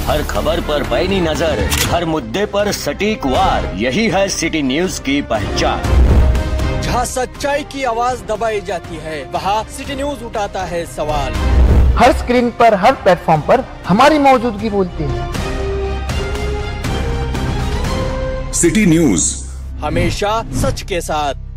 हर खबर पर पैनी नजर, हर मुद्दे पर सटीक वार, यही है सिटी न्यूज की पहचान। जहाँ सच्चाई की आवाज दबाई जाती है, वहाँ सिटी न्यूज उठाता है सवाल। हर स्क्रीन पर, हर प्लेटफॉर्म पर हमारी मौजूदगी बोलती है। सिटी न्यूज हमेशा सच के साथ।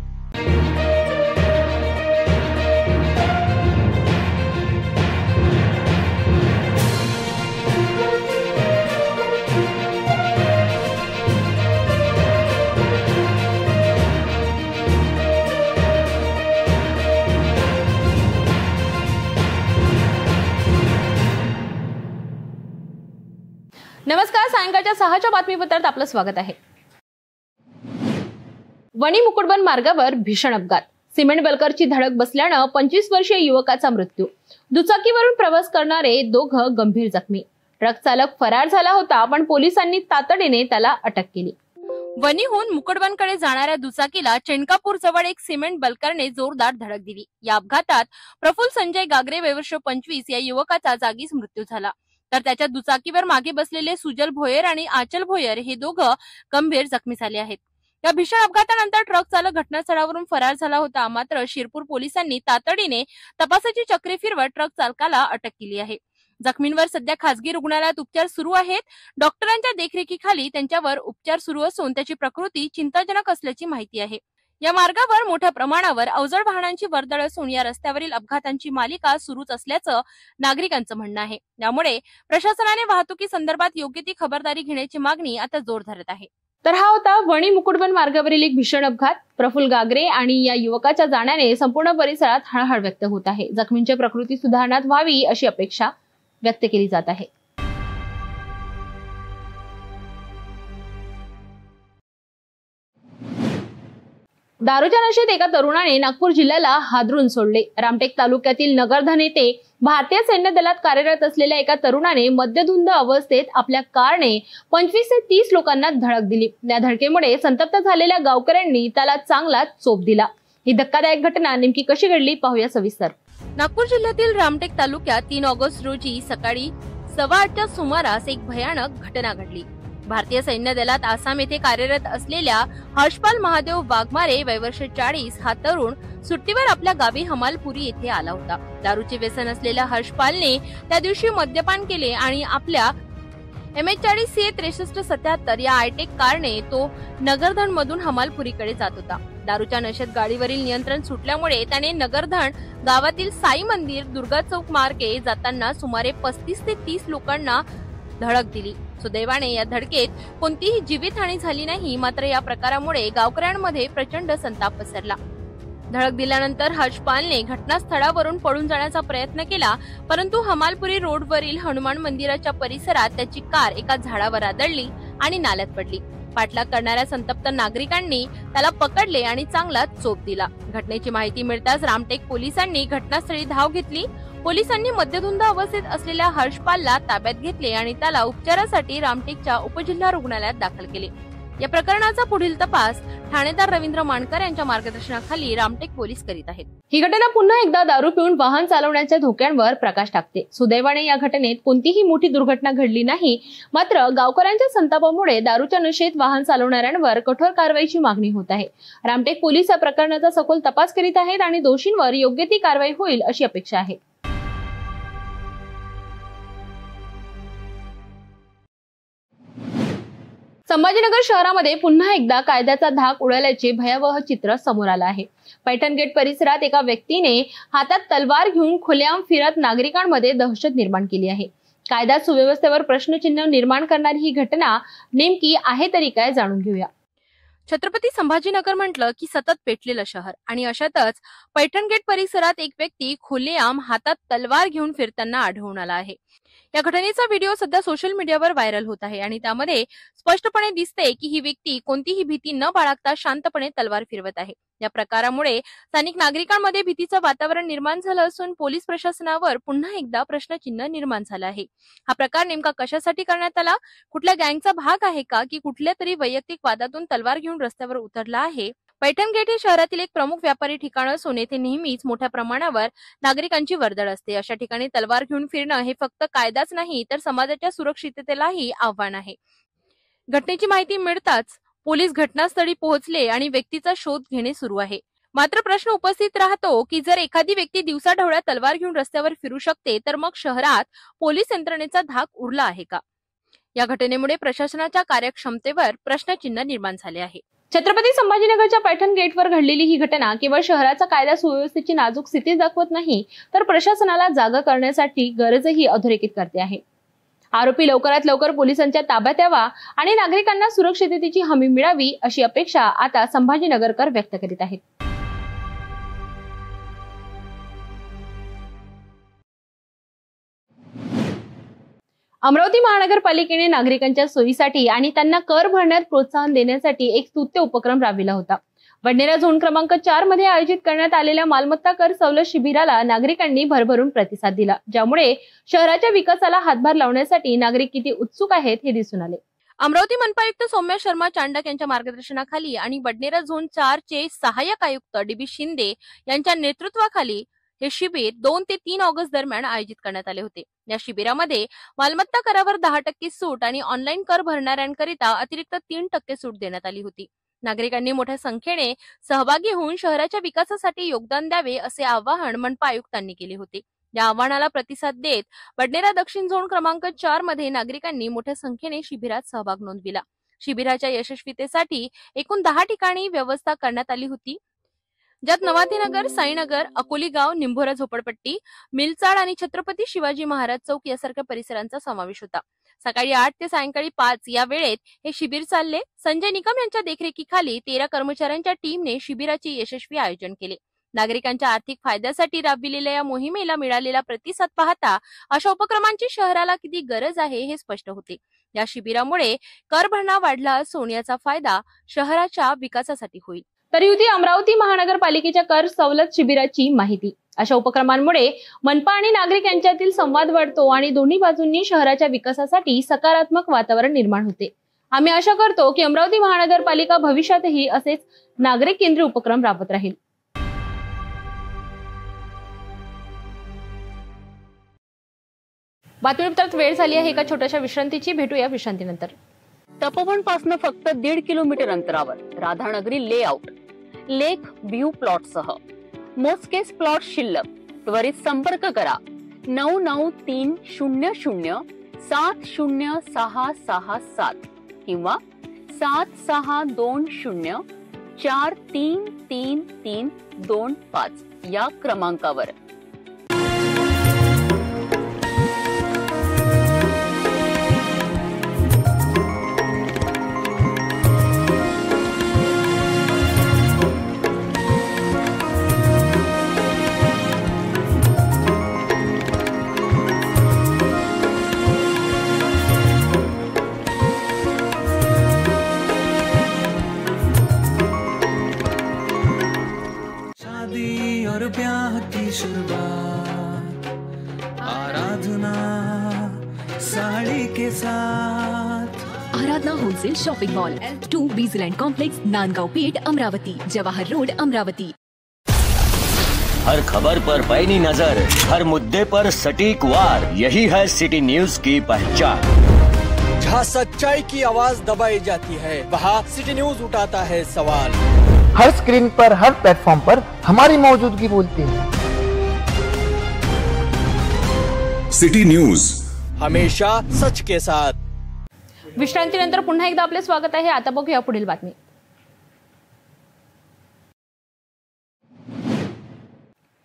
नमस्कार, सायंकाळच्या 6च्या बातमीपत्रात आपलं स्वागत आहे। वणी मुकुटबन मार्गावर भीषण अपघात, सिमेंट बल्करची धडक बसल्यानं 25 वर्षीय युवकाचा मृत्यू। दुचाकीवरून प्रवास करणारे दोघं गंभीर जखमी। ट्रक चालक फरार झाला होता, पण पोलिसांनी तातडीने त्याला अटक केली। वणीहून मुकुटबनकडे जाणाऱ्या दुचाकीला चेंडकापूर जवळ एक सिमेंट बल्करने जोरदार धडक दिली। या अपघातात प्रफुल्ल संजय गागरे वय वर्ष 25 या युवकाचा जागीच मृत्यू झाला, तर त्याच्या दुचाकीवर मागे बसलेले सुजल भोयर आणि आचल भोयर हे दोघं गंभीर जखमी झाले आहेत। या भीषण अपघातानंतर ट्रक चालक घटनास्थळावरून फरार झाला होता, मात्र शिरपूर पोलिसांनी तातडीने तपासाची चक्रे फिरवत ट्रक चालकाला अटक केली आहे। जखमींवर सध्या खासगी रुग्णालयात उपचार सुरू आहेत। डॉक्टरांच्या देखरेखीखाली त्यांच्यावर उपचार सुरू असून त्याची प्रकृती चिंताजनक असल्याची माहिती आहे। या मार्गावर मोठ्या प्रमाणावर अवजड वाहनांची वर्दळ असून या रस्त्यावरील अपघातांची मालिका सुरूच असल्याचं नागरिकांचं म्हणणं आहे। त्यामुळे प्रशासनाने वाहतुकी संदर्भात योग्य ती खबरदारी घेण्याची मागणी आता जोर धरत आहे। तर हा होता वणी मुकुटबन मार्गावरील एक भीषण अपघात। प्रफुल्ल गागरे आणि या युवकाच्या जाण्याने संपूर्ण परिसरात हळहळ व्यक्त होत आहे। जखमींची प्रकृती सुधारण्यात व्हावी अशी अपेक्षा व्यक्त केली जात आहे। दारूच्या नशेत एका तरुणाने नागपूर जिल्ह्याला हादरून सोडले। रामटेक तालुक्यातील नगरधन येथे भारतीय सैन्य दलात कार्यरत असलेल्या एका तरुणाने मद्यधुंद अवस्थेत आपल्या कारने 25 ते 30 लोकांना धडक दिली। या धडकेमुळे संतप्त झालेल्या गावकऱ्यांनी त्याला चांगला चोप दिला। ही धक्कादायक घटना नेमकी कशी घडली पाहूया सविस्तर। नागपूर जिल्ह्यातील रामटेक तालुक्यात 3 ऑगस्ट रोजी सकाळी 8:15च्या सुमारास एक भयानक घटना घडली। भारतीय सैन्य दलात आसाम येथे कार्यरत असलेल्या हर्षपाल महादेव वाघमारे वय वर्ष 40 हा तरुण सुट्टीवर आपल्या गावी हमालपुरी येथे आला होता। दारूचे व्यसन असलेल्या हर्षपालने त्या दिवशी मद्यपान केले आणि आपल्या MH40 CA 6377 या आयटेक कारने तो नगरधन मधून हमालपुरीकडे जात होता। दारूच्या नशेत गाडीवरील नियंत्रण सुटल्यामुळे त्याने नगरधन गावातील साई मंदिर दुर्गा चौक मार्गे जाताना सुमारे 35 ते 30 लोकांना धडक दिली। सुदैवाने या धडकेत कोणतीही जीवितहानी झाली नाही, मात्र या प्रकारामुळे गावकऱ्यांमध्ये प्रचंड संताप पसरला। धडक दिल्यानंतर हर्षपालने घटनास्थळावरून पळून जाण्याचा प्रयत्न केला, परंतु हमालपुरी रोडवरील हनुमान मंदिराच्या परिसरात त्याची कार एका झाडावर आदळली आणि नाल्यात पडली। पाठलाग करणाऱ्या संतप्त नागरिकांनी त्याला पकडले आणि चांगला चोप दिला। घटनेची माहिती मिळताच रामटेक पोलिसांनी घटनास्थळी धाव घेतली। पोलिसांनी मद्यधुंद अवस्थेत असलेल्या हर्षपालला ताब्यात घेतले आणि त्याला उपचारासाठी रामटेकच्या उपजिल्हा रुग्णालयात दाखल केले। या प्रकरणाचा पुढील तपास ठाणेदार रवींद्र मानकर यांच्या मार्गदर्शनाखाली रामटेक पोलीस करीत आहेत। ही घटना पुन्हा एकदा दारू पिऊन वाहन चालवण्याच्या धोक्यांवर प्रकाश टाकते। सुदैवाने या घटनेत कोणतीही मोठी दुर्घटना घडली नाही, मात्र गावकऱ्यांच्या संतापामुळे दारूच्या नशेत वाहन चालवणाऱ्यांवर कठोर कारवाईची मागणी होत आहे। रामटेक पोलीस या प्रकरणाचा सखोल तपास करीत आहेत आणि दोषींवर योग्य ती कारवाई होईल अशी अपेक्षा आहे। संभाजीनगर शहरामध्ये पुन्हा एकदा कायद्याचा धाक उडाल्याचे भयावह चित्र समोर आलं आहे। पैठण गेट परिसरात एका व्यक्तीने हातात तलवार घेऊन खुलेआम फिरत नागरिकांमध्ये दहशत निर्माण केली आहे। कायदा सुव्यवस्थेवर प्रश्नचिन्ह निर्माण करणारी ही घटना नेमकी आहे तरी काय, जाणून घेऊया। छत्रपती संभाजीनगर म्हटलं की सतत पेटलेलं शहर, आणि अशातच पैठण गेट परिसरात एक व्यक्ती खुलेआम हातात तलवार घेऊन फिरताना आढळून आला आहे। या घटनेचा व्हिडिओ सध्या सोशल मीडियावर व्हायरल होत आहे आणि त्यामध्ये स्पष्टपणे दिसते की ही व्यक्ती कोणतीही भीती न बाळगता शांतपणे तलवार फिरवत आहे। या प्रकारामुळे स्थानिक नागरिकांमध्ये भीतीचं वातावरण निर्माण झालं असून पोलीस प्रशासनावर पुन्हा एकदा प्रश्नचिन्ह निर्माण झालं आहे। हा प्रकार नेमका कशासाठी करण्यात आला, कुठल्या गँगचा भाग आहे का, की कुठल्या तरी वैयक्तिक वादातून तलवार घेऊन रस्त्यावर उतरला आहे, पैठण गेट हे शहरातील एक प्रमुख व्यापारी ठिकाण असून येथे नेहमीच मोठ्या प्रमाणावर नागरिकांची वर्दळ असते. अशा ठिकाणी तलवार घेऊन फिरणं हे फक्त कायदाच नाही तर समाजाच्या सुरक्षिततेलाही आव्हान आहे. घटनेची माहिती मिळताच पोलीस घटनास्थळी पोहोचले आणि व्यक्तीचा शोध घेणे सुरू आहे. मात्र प्रश्न उपस्थित राहतो की जर एखादी व्यक्ती दिवसाढवळ्या तलवार घेऊन रस्त्यावर फिरू शकते तर मग शहरात पोलीस यंत्रणेचा धाक उरला आहे का? या घटनेमुळे प्रशासनाच्या कार्यक्षमतेवर प्रश्नचिन्ह निर्माण झाले आहे. छत्रपती संभाजीनगरच्या पैठण गेटवर घडलेली ही घटना केवळ शहराचा कायदा सुव्यवस्थेची नाजूक स्थिती दाखवत नाही तर प्रशासनाला जागा करण्यासाठी गरजही अधोरेखित करते आहे. आरोपी लवकरात लवकर पोलिसांच्या ताब्यात यावा आणि नागरिकांना सुरक्षिततेची हमी मिळावी अशी अपेक्षा आता संभाजीनगरकर व्यक्त करीत आहेत. अमरावती महानगरपालिकेने नागरिकांच्या सोयीसाठी आणि त्यांना कर भरण्यात प्रोत्साहन देण्यासाठी एक स्तुत्य उपक्रम राबविला होता. वडनेरा झोन क्रमांक 4 मध्ये आयोजित करण्यात आलेल्या मालमत्ता कर सवलत शिबिराला नागरिकांनी भरभरून प्रतिसाद दिला, ज्यामुळे शहराच्या विकासाला हातभार लावण्यासाठी नागरिक किती उत्सुक आहेत हे दिसून आले. अमरावती मनपा आयुक्त सौम्या शर्मा चांडक यांच्या मार्गदर्शनाखाली आणि वडनेरा झोन 4 चे सहाय्यक आयुक्त डी.बी. शिंदे यांच्या नेतृत्वाखाली हे शिबिर 2 ते 3 ऑगस्ट दरम्यान आयोजित करण्यात आले होते. या शिबिरामध्ये मालमत्ता करावर 10% सूट आणि ऑनलाईन कर भरणाऱ्यांकरिता अतिरिक्त 3% सूट देण्यात आली होती. नागरिकांनी मोठ्या संख्येने सहभागी होऊन शहराच्या विकासासाठी योगदान द्यावे असे आवाहन मनपा आयुक्तांनी केले होते. या आवाहनाला प्रतिसाद देत वडनेरा दक्षिण झोन क्रमांक 4 मध्ये नागरिकांनी मोठ्या संख्येने शिबिरात सहभाग नोंदविला. शिबिराच्या यशस्वीतेसाठी एकूण 10 ठिकाणी व्यवस्था करण्यात आली होती, ज्यात नवातीनगर, साईनगर, अकोलीगाव, निंभोरा झोपडपट्टी, मिलचाड आणि छत्रपती शिवाजी महाराज चौक यासारख्या परिसरांचा समावेश होता. सकाळी 8 ते सायंकाळी 5 या वेळेत हे शिबिर चालले. संजय निकम यांच्या देखरेखीखाली 13 कर्मचाऱ्यांच्या टीमने शिबिराचे यशस्वी आयोजन केले. नागरिकांच्या आर्थिक फायद्यासाठी राबविलेल्या या मोहिमेला मिळालेला प्रतिसाद पाहता अशा उपक्रमांची शहराला किती गरज आहे हे स्पष्ट होते. या शिबिरामुळे कर भरणा वाढला असून याचा फायदा शहराच्या विकासासाठी होईल. तरी होती अमरावती महानगरपालिकेच्या कर सवलत शिबिराची माहिती. अशा उपक्रमांमुळे मनपा आणि नागरिक यांच्यातील संवाद वाढतो आणि दोन्ही बाजूंनी शहराच्या विकासासाठी सकारात्मक वातावरण निर्माण होते. आम्ही आशा करतो की अमरावती महानगरपालिका भविष्यातही असेच नागरिक केंद्रीय उपक्रम राबवत राहील. बातमीपत्रात वेळ झाली आहे एका छोट्याशा विश्रांतीची. भेटूया विश्रांतीनंतर. तपोवन पासून फक्त 1.5 किलोमीटर अंतरावर राधानगरी लेआउट लेक व्ह्यू प्लॉट सह मोजकेच प्लॉट शिल्लक. त्वरित संपर्क करा 9930706667 किंवा 7620433325 या क्रमांकावर. ब्याह की शुरुआत आराधना साड़ी के साथ. Aradhana wholesale shopping mall, L2 बीजलैंड कॉम्प्लेक्स, नांदगांव पेठ, अमरावती, जवाहर रोड, अमरावती. हर खबर पर पैनी नजर, हर मुद्दे पर सटीक वार, यही है सिटी न्यूज की पहचान. जहाँ सच्चाई की आवाज दबाई जाती है वहाँ सिटी न्यूज उठाता है सवाल. हर स्क्रीन पर, हर प्लेटफॉर्म पर हमारी मौजूदगी बोलती है. सिटी न्यूज हमेशा सच के साथ. विश्रांतीनंतर पुन्हा एकदा आपले स्वागत आहे. आता बघूया पुढील बातमी.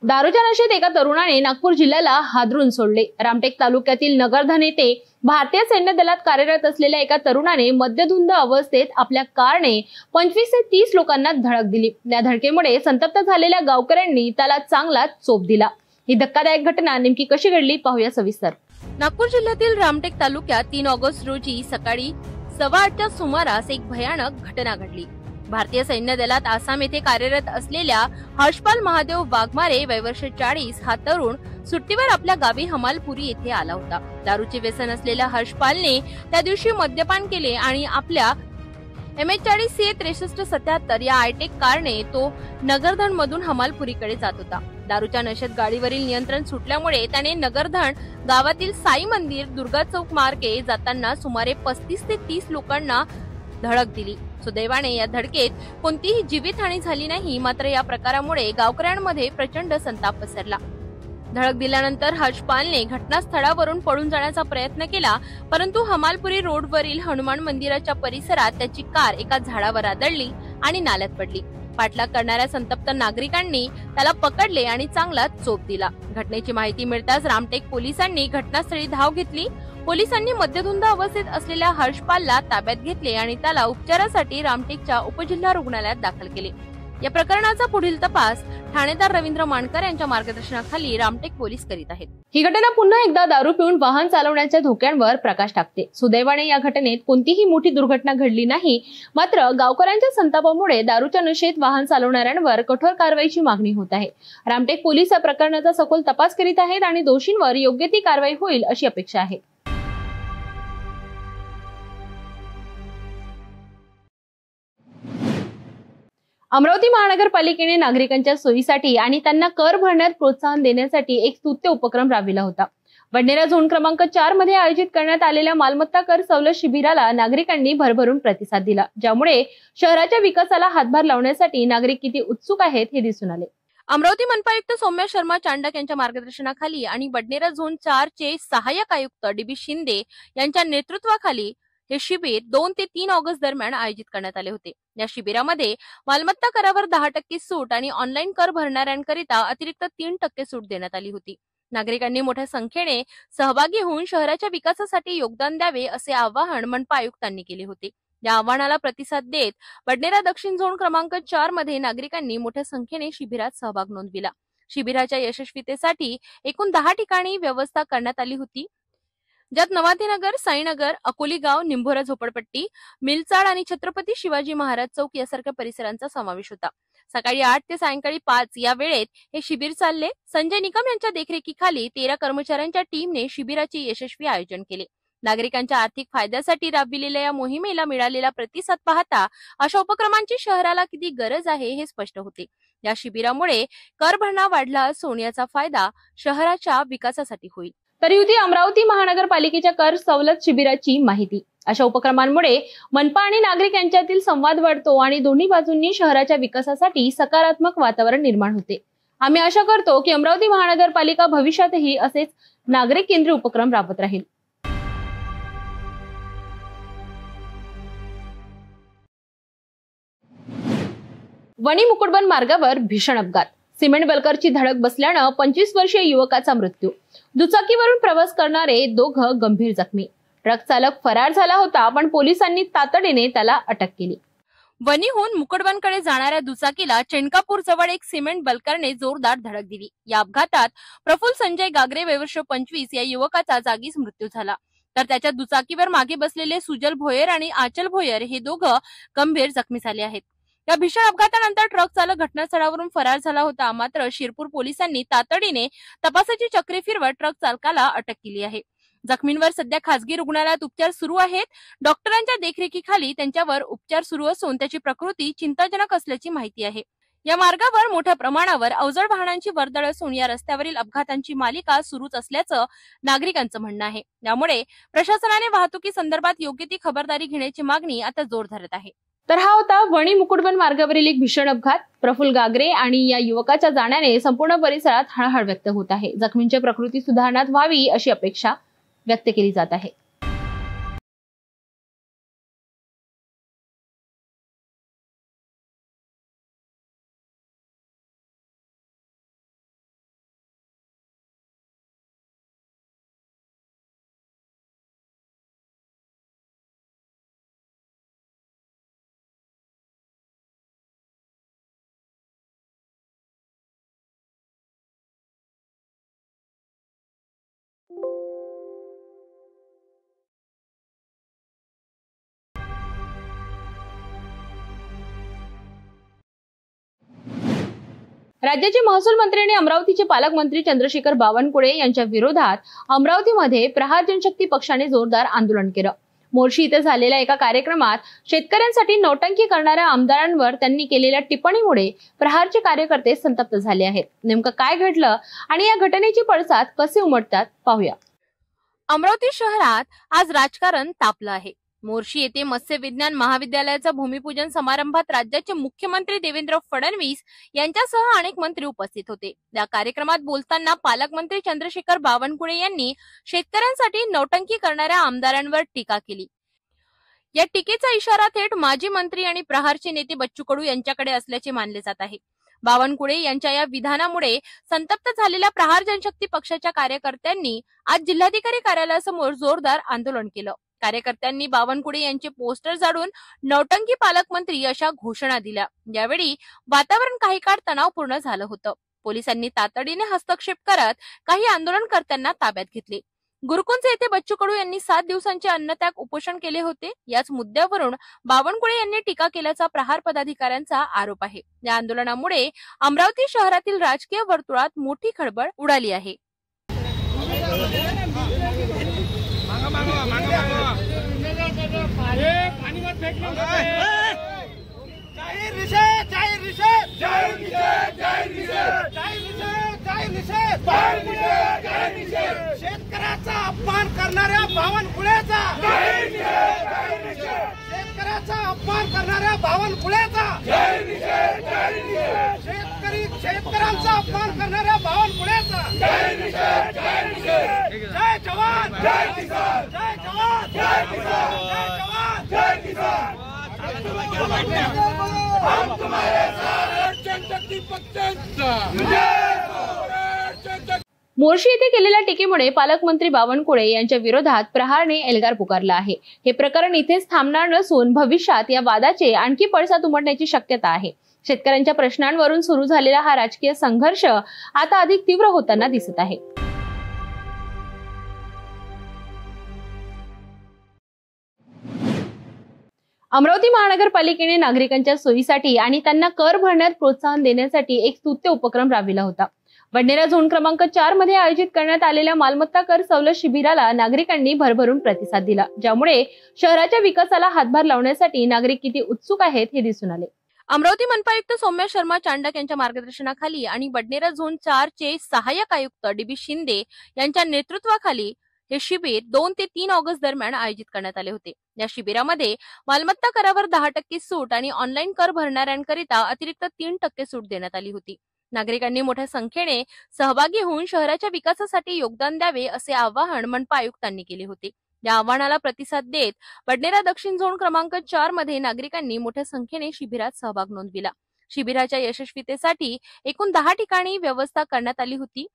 दारूच्या नशेत एका तरुणाने नागपूर जिल्ह्याला हादरून सोडले. रामटेक तालुक्यातील नगरधन येथे भारतीय सैन्य दलात कार्यरत असलेल्या एका तरुणाने मद्यधुंद अवस्थेत आपल्या कारने 25 ते 30 लोकांना धडक दिली. या धडकेमुळे संतप्त झालेल्या गावकऱ्यांनी त्याला चांगलाच चोप दिला. ही धक्कादायक घटना नेमकी कशी घडली पाहूया सविस्तर. नागपूर जिल्ह्यातील रामटेक तालुक्यात 3 ऑगस्ट रोजी सकाळी 8:15च्या सुमारास एक भयानक घटना घडली. भारतीय सैन्य दलात आसाम येथे कार्यरत असलेल्या हर्षपाल महादेव वाघमारे वय वर्ष 40 हा तरुण सुट्टीवर आपल्या गावी हमालपुरी येथे आला होता. दारूचे व्यसन असलेल्या हर्षपालने त्या दिवशी मद्यपान केले आणि आपल्या MH40CA 6377 या हायटेक कारने तो नगरधन मधून हमालपुरीकडे जात होता. दारूच्या नशेत गाडीवरील नियंत्रण सुटल्यामुळे त्याने नगरधन गावातील साई मंदिर दुर्गा चौक मार्गे जाताना सुमारे 35 ते 30 लोकांना धडक दिली. सुदैवाने या धडकेत कोणतीही जीवितहानी झाली नाही. मात्र या प्रकारामुळे गावकऱ्यांमध्ये प्रचंड संताप पसरला. धडक दिल्यानंतर हर्षपालने घटनास्थळावरून पळून जाण्याचा प्रयत्न केला, परंतु हमालपुरी रोडवरील हनुमान मंदिराच्या परिसरात त्याची कार एका झाडावर आदळली आणि नाल्यात पडली. पाठलाग करणाऱ्या संतप्त नागरिकांनी त्याला पकडले आणि चांगला चोप दिला. घटनेची माहिती मिळताच रामटेक पोलिसांनी घटनास्थळी धाव घेतली. पोलिसांनी मद्यधुंद अवस्थेत असलेल्या हर्षपालला ताब्यात घेतले आणि त्याला उपचारासाठी रामटेकच्या उपजिल्हा रुग्णालयात दाखल केले. या प्रकरणाचा पुढील तपास ठाणेदार रवींद्र मानकर यांच्या मार्गदर्शनाखाली रामटेक पोलीस करीत आहेत. ही घटना पुन्हा एकदा दारू पिऊन वाहन चालवण्याच्या धोक्यांवर प्रकाश टाकते. सुदैवाने या घटनेत कोणतीही मोठी दुर्घटना घडली नाही. मात्र गावकऱ्यांच्या संतापामुळे दारूच्या नशेत वाहन चालवणाऱ्यांवर कठोर कारवाईची मागणी होत आहे. रामटेक पोलीस या प्रकरणाचा सखोल तपास करीत आहेत आणि दोषींवर योग्य ती कारवाई होईल अशी अपेक्षा आहे. अमरावती महानगरपालिकेने नागरिकांच्या सोयीसाठी आणि त्यांना कर भरण्यात प्रोत्साहन देण्यासाठी एक स्तुत्य उपक्रम राबविला होता. बडनेरा झोन क्रमांक 4 मध्ये आयोजित करण्यात आलेल्या मालमत्ता कर सवलत शिबिराला नागरिकांनी भरभरून प्रतिसाद दिला, ज्यामुळे शहराच्या विकासाला हातभार लावण्यासाठी नागरिक किती उत्सुक आहेत हे दिसून आले. अमरावती मनपा आयुक्त सौम्या शर्मा चांडक यांच्या मार्गदर्शनाखाली आणि बडनेरा झोन 4 चे सहाय्यक आयुक्त DB शिंदे यांच्या नेतृत्वाखाली हे शिबिर 2 ते 3 ऑगस्ट दरम्यान आयोजित करण्यात आले होते. या शिबिरामध्ये मालमत्ता करावर 10% सूट आणि ऑनलाईन कर भरणाऱ्यांकरिता अतिरिक्त 3% सूट देण्यात आली होती. नागरिकांनी मोठ्या संख्येने सहभागी होऊन शहराच्या विकासासाठी योगदान द्यावे असे आवाहन मनपा आयुक्तांनी केले होते. या आवाहनाला प्रतिसाद देत बडनेरा दक्षिण झोन क्रमांक 4 मध्ये नागरिकांनी मोठ्या संख्येने शिबिरात सहभाग नोंदविला. शिबिराच्या यशस्वीतेसाठी एकूण 10 ठिकाणी व्यवस्था करण्यात आली होती, ज्यात नवातीनगर, साईनगर, अकोली गाव, निंभोरा झोपडपट्टी, मिलचाड आणि छत्रपती शिवाजी महाराज चौक यासारख्या परिसरांचा समावेश होता. सकाळी 8 ते सायंकाळी 5 या वेळेत हे शिबिर चालले. संजय निकम यांच्या देखरेखीखाली 13 कर्मचाऱ्यांच्या टीमने शिबिराचे यशस्वी आयोजन केले. नागरिकांच्या आर्थिक फायद्यासाठी राबविलेल्या या मोहिमेला मिळालेला प्रतिसाद पाहता अशा उपक्रमांची शहराला किती गरज आहे हे स्पष्ट होते. या शिबिरामुळे कर भरणा वाढला असून याचा फायदा शहराच्या विकासासाठी होईल. तरी होती अमरावती महानगरपालिकेच्या कर सवलत शिबिराची माहिती. अशा उपक्रमांमुळे मनपा आणि नागरिक यांच्यातील संवाद वाढतो आणि दोन्ही बाजूंनी शहराच्या विकासासाठी सकारात्मक वातावरण निर्माण होते. आम्ही आशा करतो की अमरावती महानगरपालिका भविष्यातही असेच नागरिक केंद्रीय उपक्रम राबवत राहील. वणी मुकुटबन मार्गावर भीषण अपघात. सिमेंट बल्करची धडक बसल्यानं 25 वर्षीय युवकाचा मृत्यू. दुचाकीवरून प्रवास करणारे दोघं गंभीर जखमी. ट्रक चालक फरार झाला होता, पण पोलिसांनी तातडीने त्याला अटक केली. वणीहून मुकुटबनकडे जाणाऱ्या दुचाकीला चेंडकापूर जवळ एक सिमेंट बल्करने जोरदार धडक दिली. या अपघातात प्रफुल्ल संजय गागरे वर्ष 25 या युवकाचा जागीच मृत्यू झाला, तर त्याच्या दुचाकीवर मागे बसलेले सुजल भोयर आणि आचल भोयर हे दोघं गंभीर जखमी झाले आहेत. या भीषण अपघातानंतर ट्रक चालक घटनास्थळावरून फरार झाला होता. मात्र शिरपूर पोलिसांनी तातडीने तपासाची चक्रे फिरवत ट्रक चालकाला अटक केली आहे. जखमींवर सध्या खासगी रुग्णालयात उपचार सुरू आहेत. डॉक्टरांच्या देखरेखीखाली त्यांच्यावर उपचार सुरू असून त्याची प्रकृती चिंताजनक असल्याची माहिती आहे. या मार्गावर मोठ्या प्रमाणावर अवजड वाहनांची वर्दळ असून या रस्त्यावरील अपघातांची मालिका सुरूच असल्याचं नागरिकांचं म्हणणं आहे. त्यामुळे प्रशासनाने वाहतुकी संदर्भात योग्य ती खबरदारी घेण्याची मागणी आता जोर धरत आहे. तर हा होता वणी मुकुटबन मार्गावरील एक भीषण अपघात. प्रफुल्ल गागरे आणि या युवकाच्या जाण्याने संपूर्ण परिसरात हळहळ व्यक्त होत आहे. जखमींची प्रकृती सुधारण्यात व्हावी अशी अपेक्षा व्यक्त केली जात आहे. राज्याचे महसूल मंत्री आणि अमरावतीचे पालकमंत्री चंद्रशेखर बावनकुळे यांच्या विरोधात अमरावतीमध्ये प्रहार जनशक्ती पक्षाने जोरदार आंदोलन केलं. मोर्शी इथे झालेल्या एका कार्यक्रमात शेतकऱ्यांसाठी नौटंकी करणाऱ्या आमदारांवर त्यांनी केलेल्या टिप्पणीमुळे प्रहारचे कार्यकर्ते संतप्त झाले आहेत. नेमकं काय घडलं आणि या घटनेची पडसाद कसे उमटतात पाहूया. अमरावती शहरात आज राजकारण तापलं आहे. मोर्शी येथे मत्स्य विज्ञान महाविद्यालयाचा भूमिपूजन समारंभात राज्याचे मुख्यमंत्री देवेंद्र फडणवीस यांच्यासह अनेक मंत्री उपस्थित होते. या कार्यक्रमात बोलताना पालकमंत्री चंद्रशेखर बावनकुळे यांनी शेतकऱ्यांसाठी नौटंकी करणाऱ्या आमदारांवर टीका केली. या टीकेचा इशारा थेट माजी मंत्री आणि प्रहारचे नेते बच्चू कडू यांच्याकडे असल्याचे मानले जात आहे. बावनकुळे यांच्या या विधानामुळे संतप्त झालेल्या प्रहार जनशक्ती पक्षाच्या कार्यकर्त्यांनी आज जिल्हाधिकारी कार्यालयासमोर जोरदार आंदोलन केलं. कार्यकर्त्यांनी बावनकुळे यांचे पोस्टर जाळून नौटंकी पालकमंत्री अशा घोषणा दिल्या. यावेळी वातावरण काही काळ तणावपूर्ण झालं होतं. पोलिसांनी तातडीने हस्तक्षेप करत काही आंदोलनकर्त्यांना ताब्यात घेतले. गुरुकुंज येथे बच्चू कडू यांनी 7 दिवसांचे अन्नत्याग उपोषण केले होते. याच मुद्द्यावरून बावनकुळे यांनी टीका केल्याचा प्रहार पदाधिकाऱ्यांचा आरोप आहे. या आंदोलनामुळे अमरावती शहरातील राजकीय वर्तुळात मोठी खळबळ उडाली आहे. शेतकऱ्याचा अपमान करणाऱ्या बावनकुळेचा, शेतकऱ्याचा अपमान करणाऱ्या बावनकुळेचा, शेतकऱ्यांचा अपमान करणाऱ्या बावनकुळेचा जय जवान, जय किसान, जय जवान, जय किसान, जय जवान, जय किसान. हम तुम्हारे साथ जनशक्ती पक्षाचा. मोर्शी येथे केलेल्या टीकेमुळे पालकमंत्री बावनकुळे यांच्या विरोधात प्रहारने एल्गार पुकारला आहे. हे प्रकरण इथेच थांबणार नसून भविष्यात या वादाचे आणखी पडसाद उमटण्याची शक्यता आहे. शेतकऱ्यांच्या प्रश्नांवरून सुरू झालेला हा राजकीय संघर्ष आता अधिक तीव्र होताना दिसत आहे. अमरावती महानगरपालिकेने नागरिकांच्या सोयीसाठी आणि त्यांना कर भरण्यात प्रोत्साहन देण्यासाठी एक स्तुत्य उपक्रम राबविला होता. बडनेरा झोन क्रमांक 4 मध्ये आयोजित करण्यात आलेल्या मालमत्ता कर सवलत शिबिराला नागरिकांनी भरभरून प्रतिसाद दिला, ज्यामुळे शहराच्या विकासाला हातभार लावण्यासाठी नागरिक किती उत्सुक आहेत हे दिसून आले. अमरावती मनपा आयुक्त सौम्या शर्मा चांडक यांच्या मार्गदर्शनाखाली आणि बडनेरा झोन 4 चे सहाय्यक आयुक्त DB शिंदे यांच्या नेतृत्वाखाली हे शिबिर 2 ते 3 ऑगस्ट दरम्यान आयोजित करण्यात आले होते. या शिबिरामध्ये मालमत्ता करावर 10% सूट आणि ऑनलाईन कर भरणाऱ्यांकरिता अतिरिक्त 3% सूट देण्यात आली होती. नागरिकांनी मोठ्या संख्येने सहभागी होऊन शहराच्या विकासासाठी योगदान द्यावे असे आवाहन मनपा आयुक्तांनी केले होते. या आवाहनाला प्रतिसाद देत बडनेरा दक्षिण झोन क्रमांक 4 मध्ये नागरिकांनी मोठ्या संख्येने शिबिरात सहभाग नोंदविला. शिबिराच्या यशस्वीतेसाठी एकूण 10 ठिकाणी व्यवस्था करण्यात आली होती,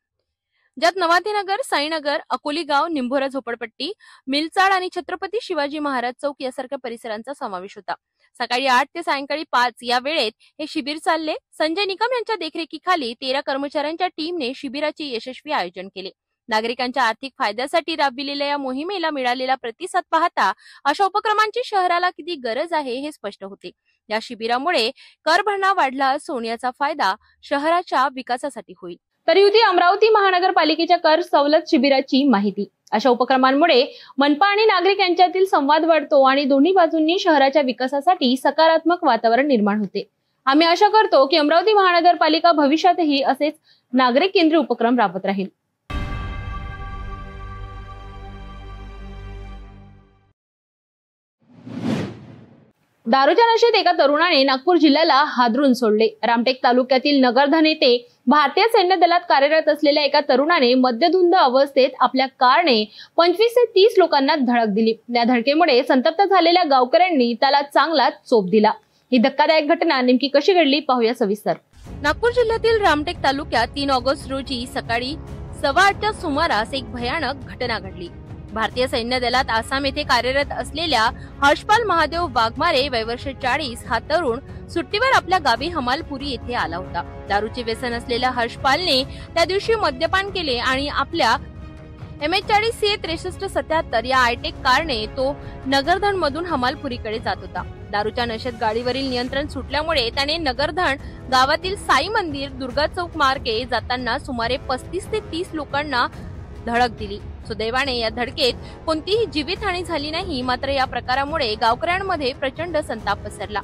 ज्यात नवातीनगर, साईनगर, अकोलीगाव, निंभोरा झोपडपट्टी, मिलचाळ आणि छत्रपती शिवाजी महाराज चौक यासारख्या परिसरांचा समावेश होता. सकाळी 8 ते सायंकाळी 5 या वेळेत हे शिबिर चालले. संजय निकम यांच्या देखरेखीखाली 13 कर्मचाऱ्यांच्या टीमने शिबिराचे यशस्वी आयोजन केले. नागरिकांच्या आर्थिक फायद्यासाठी राबविलेल्या या मोहिमेला मिळालेला प्रतिसाद पाहता अशा उपक्रमांची शहराला किती गरज आहे हे स्पष्ट होते. या शिबिरामुळे कर भरणा वाढला असून याचा फायदा शहराच्या विकासासाठी होईल. तरी होती अमरावती महानगरपालिकेच्या कर सवलत शिबिराची माहिती. अशा उपक्रमांमुळे मनपा आणि नागरिक यांच्यातील संवाद वाढतो आणि दोन्ही बाजूंनी शहराच्या विकासासाठी सकारात्मक वातावरण निर्माण होते. आम्ही आशा करतो की अमरावती महानगरपालिका भविष्यातही असेच नागरिक केंद्रीय उपक्रम राबवत राहील. दारूच्या नशेत एका तरुणाने नागपूर जिल्ह्याला हादरून सोडले. रामटेक तालुक्यातील नगरधन येथे भारतीय सैन्य दलात कार्यरत असलेल्या एका तरुणाने मद्यधुंद अवस्थेत आपल्या कारने 25 ते 30 लोकांना धडक दिली. या धडकेमुळे संतप्त झालेल्या गावकऱ्यांनी त्याला चांगलाच चोप दिला. ही धक्कादायक घटना नेमकी कशी घडली पाहूया सविस्तर. नागपूर जिल्ह्यातील रामटेक तालुक्यात 3 ऑगस्ट रोजी सकाळी 8:15च्या सुमारास एक भयानक घटना घडली. भारतीय सैन्य दलात आसाम येथे कार्यरत असलेल्या हर्षपाल महादेव वाघमारे वय वर्ष 40 हा तरुण सुट्टीवर आपल्या गावी हमालपुरी येथे आला होता. दारूचे व्यसन असलेल्या हर्षपालने त्या दिवशी मद्यपान केले आणि आपल्या MH40CA 6377 या आयटेक कारने तो नगरधन मधून हमालपुरीकडे जात होता. दारूच्या नशेत गाडीवरील नियंत्रण सुटल्यामुळे त्याने नगरधन गावातील साई मंदिर दुर्गा चौक मार्गे जाताना सुमारे 35 ते 30 लोकांना धडक दिली. सुदैवाने या धडकेत कोणतीही जीवितहानी झाली नाही. मात्र या प्रकारामुळे गावकऱ्यांमध्ये प्रचंड संताप पसरला.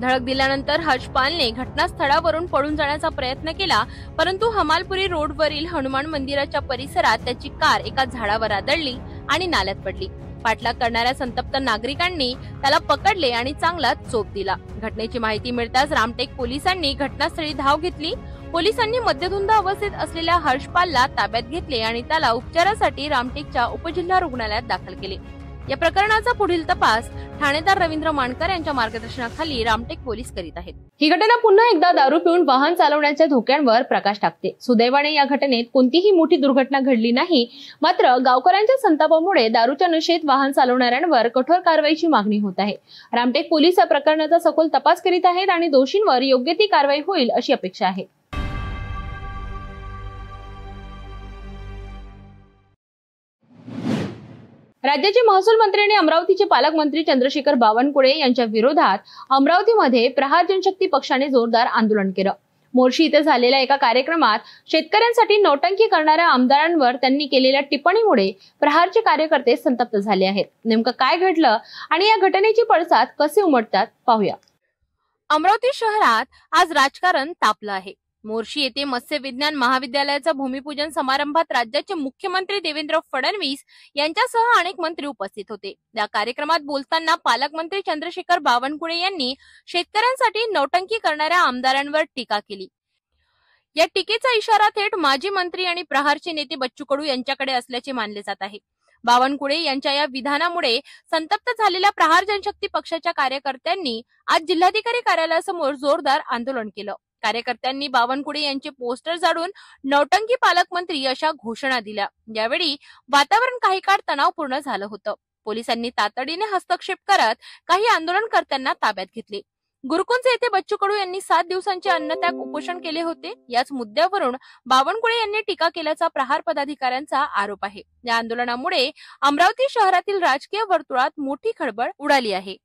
धडक दिल्यानंतर हर्षपालने घटनास्थळावरून पळून जाण्याचा प्रयत्न केला, परंतु हमालपुरी रोडवरील हनुमान मंदिराच्या परिसरात त्याची कार एका झाडावर आदळली आणि नाल्यात पडली. पाठलाग करणाऱ्या संतप्त नागरिकांनी त्याला पकडले आणि चांगला चोप दिला. घटनेची माहिती मिळताच रामटेक पोलिसांनी घटनास्थळी धाव घेतली. पोलिसांनी मद्यधुंद अवस्थेत असलेल्या हर्षपालला ताब्यात घेतले आणि त्याला उपचारासाठी रामटेकच्या उपजिल्हा रुग्णालयात दाखल केले. या प्रकरणाचा पुढील तपास ठाणेदार रवींद्र मानकर यांच्या मार्गदर्शनाखाली रामटेक पोलीस करीत आहेत. ही घटना पुन्हा एकदा दारू पिऊन वाहन चालवण्याच्या धोक्यांवर प्रकाश टाकते. सुदैवाने या घटनेत कोणतीही मोठी दुर्घटना घडली नाही. मात्र गावकऱ्यांच्या संतापामुळे दारूच्या नशेत वाहन चालवणाऱ्यांवर कठोर कारवाईची मागणी होत आहे. रामटेक पोलीस या प्रकरणाचा सखोल तपास करीत आहेत आणि दोषींवर योग्य ती कारवाई होईल अशी अपेक्षा आहे. राज्याचे महसूल मंत्री आणि अमरावतीचे पालकमंत्री चंद्रशेखर बावनकुळे यांच्या विरोधात अमरावतीमध्ये प्रहार जनशक्ती पक्षाने जोरदार आंदोलन केलं. मोर्शी इथे झालेल्या एका कार्यक्रमात शेतकऱ्यांसाठी नौटंकी करणाऱ्या आमदारांवर त्यांनी केलेल्या टिप्पणीमुळे प्रहारचे कार्यकर्ते संतप्त झाले आहेत. नेमकं काय घडलं आणि या घटनेची पडसाद कसे उमटतात पाहूया. अमरावती शहरात आज राजकारण तापलं आहे. मोर्शी येथे मत्स्य विज्ञान महाविद्यालयाच्या भूमिपूजन समारंभात राज्याचे मुख्यमंत्री देवेंद्र फडणवीस यांच्यासह अनेक मंत्री उपस्थित होते. या कार्यक्रमात बोलताना पालकमंत्री चंद्रशेखर बावनकुळे यांनी शेतकऱ्यांसाठी नौटंकी करणाऱ्या आमदारांवर टीका केली. या टीकेचा इशारा थेट माजी मंत्री आणि प्रहारचे नेते बच्चू कडू यांच्याकडे असल्याचे मानले जात आहे. बावनकुळे यांच्या या विधानामुळे संतप्त झालेल्या प्रहार जनशक्ती पक्षाच्या कार्यकर्त्यांनी आज जिल्हाधिकारी कार्यालयासमोर जोरदार आंदोलन केलं. कार्यकर्त्यांनी बावनकुळे यांचे पोस्टर जाळून नौटंकी पालकमंत्री अशा घोषणा दिल्या. यावेळी वातावरण काही काळ तणावपूर्ण झालं होतं. पोलिसांनी तातडीने हस्तक्षेप करत काही आंदोलनकर्त्यांना ताब्यात घेतले. गुरुकुंज येथे बच्चू कडू यांनी 7 दिवसांचे अन्नत्याग उपोषण केले होते. याच मुद्द्यावरून बावनकुळे यांनी टीका केल्याचा प्रहार पदाधिकाऱ्यांचा आरोप आहे. या आंदोलनामुळे अमरावती शहरातील राजकीय वर्तुळात मोठी खळबळ उडाली आहे.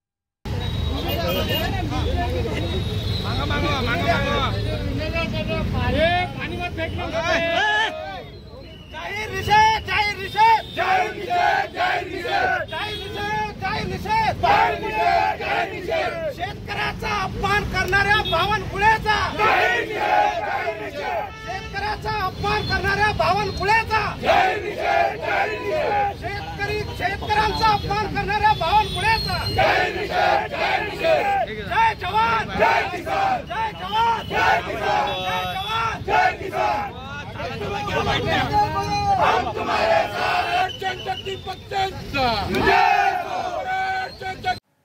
शेतकऱ्याचा अपमान करणाऱ्या बावनकुळेचा, शेतकऱ्याचा अपमान करणाऱ्या बावनकुळेचा, शेतकऱ्यांचा अपमान करणाऱ्या बावनकुळेचा जय जवान जय किसान, जय जवान जय किसान, जय जवान जय किसान. हम तुम्हारे साथ जनशक्ती पक्षाचा.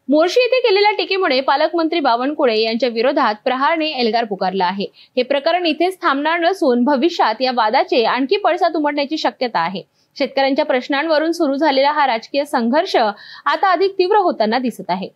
मोर्शी येथे केलेल्या टीकेमुळे पालकमंत्री बावनकुळे यांच्या विरोधात प्रहारने एल्गार पुकारला आहे. हे प्रकरण इथेच थांबणार नसून भविष्यात या वादाचे आणखी पडसाद उमटण्याची शक्यता आहे. शेतकऱ्यांच्या प्रश्नांवरून सुरू झालेला हा राजकीय संघर्ष आता अधिक तीव्र होताना दिसत आहे.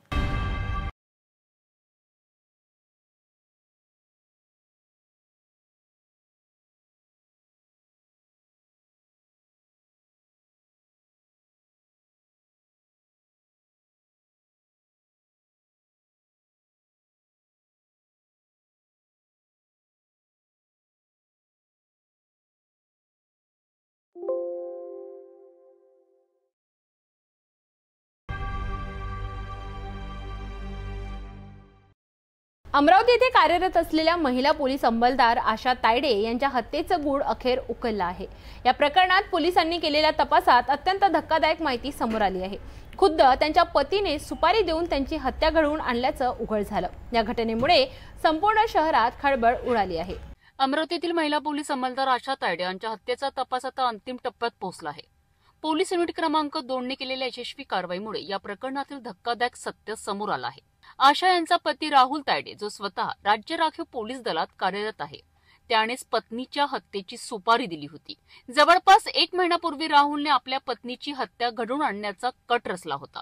अमरावती येथे कार्यरत असलेल्या महिला पोलीस अंमलदार आशा तायडे यांच्या हत्येचं गूढ अखेर उकललं आहे. या प्रकरणात पोलिसांनी केलेल्या तपासात अत्यंत धक्कादायक माहिती समोर आली आहे. खुद्द त्यांच्या पतीने सुपारी देऊन त्यांची हत्या घडवून आणल्याचं उघड झालं. या घटनेमुळे संपूर्ण शहरात खळबळ उडाली आहे. अमरावतीतील महिला पोलीस अंमलदार आशा तायडे यांच्या हत्येचा तपास आता अंतिम टप्प्यात पोहोचला आहे. पोलीस युनिट क्रमांक 2 ने केलेल्या यशस्वी कारवाईमुळे या प्रकरणातील धक्कादायक सत्य समोर आलं आहे. आशा यांचा पती राहुल तायडे, जो स्वतः राज्य राखीव पोलीस दलात कार्यरत आहे, त्यानेच पत्नीच्या हत्येची सुपारी दिली होती. जवळपास 1 महिन्यापूर्वी राहुलने आपल्या पत्नीची हत्या घडवून आणण्याचा कट रचला होता.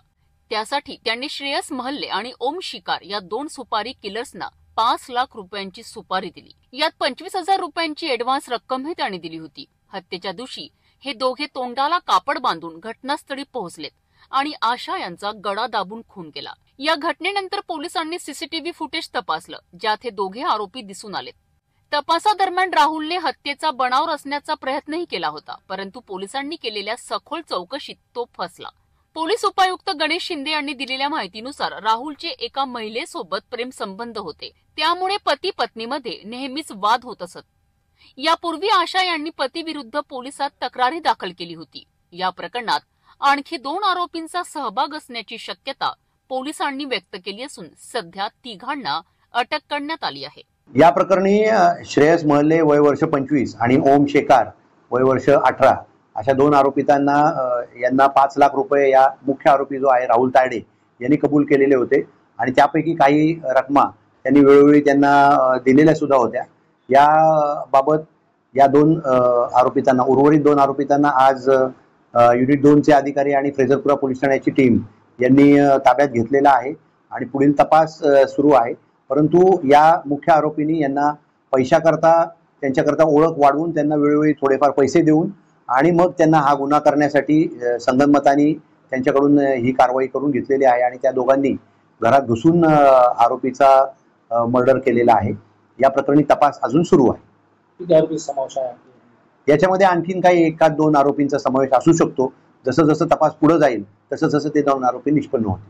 त्यासाठी त्यांनी श्रेयस महल्ले आणि ओम शिकार या 2 सुपारी किलर्सना 5 लाख रुपयांची सुपारी दिली. यात 25,000 रुपयांची ऍडव्हान्स रक्कमही त्यांनी दिली होती. हत्येच्या दिवशी हे दोघे तोंडाला कापड बांधून घटनास्थळी पोहोचलेत आणि आशा यांचा गळा दाबून खून केला. या घटनेनंतर पोलिसांनी सीसीटीव्ही फुटेज तपासलं, ज्यात हे दोघे आरोपी दिसून आलेत. तपासादरम्यान राहुलने हत्येचा बनाव रचण्याचा प्रयत्नही केला होता, परंतु पोलिसांनी केलेल्या सखोल चौकशीत तो फसला. पोलीस उपायुक्त गणेश शिंदे यांनी दिलेल्या माहितीनुसार राहुलचे एका महिलेसोबत प्रेमसंबंध होते. त्यामुळे पती पत्नीमध्ये नेहमीच वाद होत असत. यापूर्वी आशा यांनी पतीविरुद्ध पोलिसात तक्रारी दाखल केली होती. या प्रकरणात आणखी 2 आरोपींचा सहभाग असण्याची शक्यता पोलिसांनी व्यक्त केली असून सध्या तिघांना अटक करण्यात आली आहे. या प्रकरणी श्रेयस महले वय वर्ष 25 आणि ओम शेकार वय वर्ष 18 अशा 2 आरोपितांना यांना 5 लाख रुपये या मुख्य आरोपी जो आहे राहुल तायडे यांनी कबूल केलेले होते आणि त्यापैकी काही रकमा त्यांनी वेळोवेळी त्यांना दिलेल्या सुद्धा होत्या. या बाबत या 2 आरोपितांना उर्वरित 2 आरोपितांना आज युनिट 2 चे अधिकारी आणि फ्रेझरपुरा पोलीस ठाण्याची टीम यांनी ताब्यात घेतलेला आहे आणि पुढील तपास सुरू आहे. परंतु या मुख्य आरोपींनी यांना पैशाकरता त्यांच्याकरता ओळख वाढवून त्यांना वेळोवेळी थोडेफार पैसे देऊन आणि मग त्यांना हा गुन्हा करण्यासाठी संगनमताने त्यांच्याकडून ही कारवाई करून घेतलेली आहे आणि त्या दोघांनी घरात घुसून आरोपीचा मर्डर केलेला आहे. या प्रकरणी तपास अजून सुरू आहे. याच्यामध्ये आणखीन काही 1-2 आरोपींचा समावेश असू शकतो. जसं जसं तपास पुढे जाईल तसं जसं ते 2 आरोपी निष्पन्न होतील.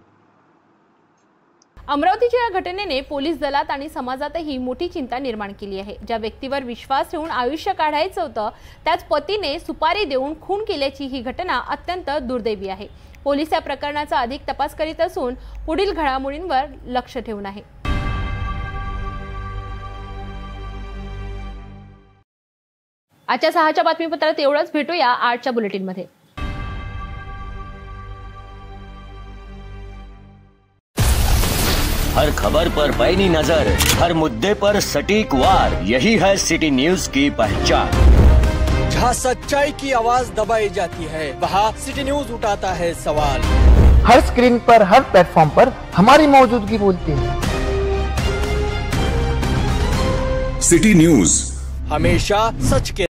अमरावतीच्या या घटनेने पोलीस दलात आणि समाजातही मोठी चिंता निर्माण केली आहे. ज्या व्यक्तीवर विश्वास ठेवून आयुष्य काढायचं होतं त्याच पतीने सुपारी देऊन खून केल्याची ही घटना अत्यंत दुर्दैवी आहे. पोलीस या प्रकरणाचा अधिक तपास करीत असून पुढील घडामोडींवर लक्ष ठेवून आहे. आजच्या 6च्या बातमीपत्रात एवढंच. भेटूया 8च्या बुलेटिनमध्ये. हर खबर पर पैनी नजर, हर मुद्दे पर सटीक वार, यही है सिटी न्यूज की पहचान. जहां सच्चाई की आवाज दबाई जाती है वहां सिटी न्यूज उठाता है सवाल. हर स्क्रीन पर, हर प्लेटफॉर्म पर हमारी मौजूदगी बोलती है. सिटी न्यूज हमेशा सच के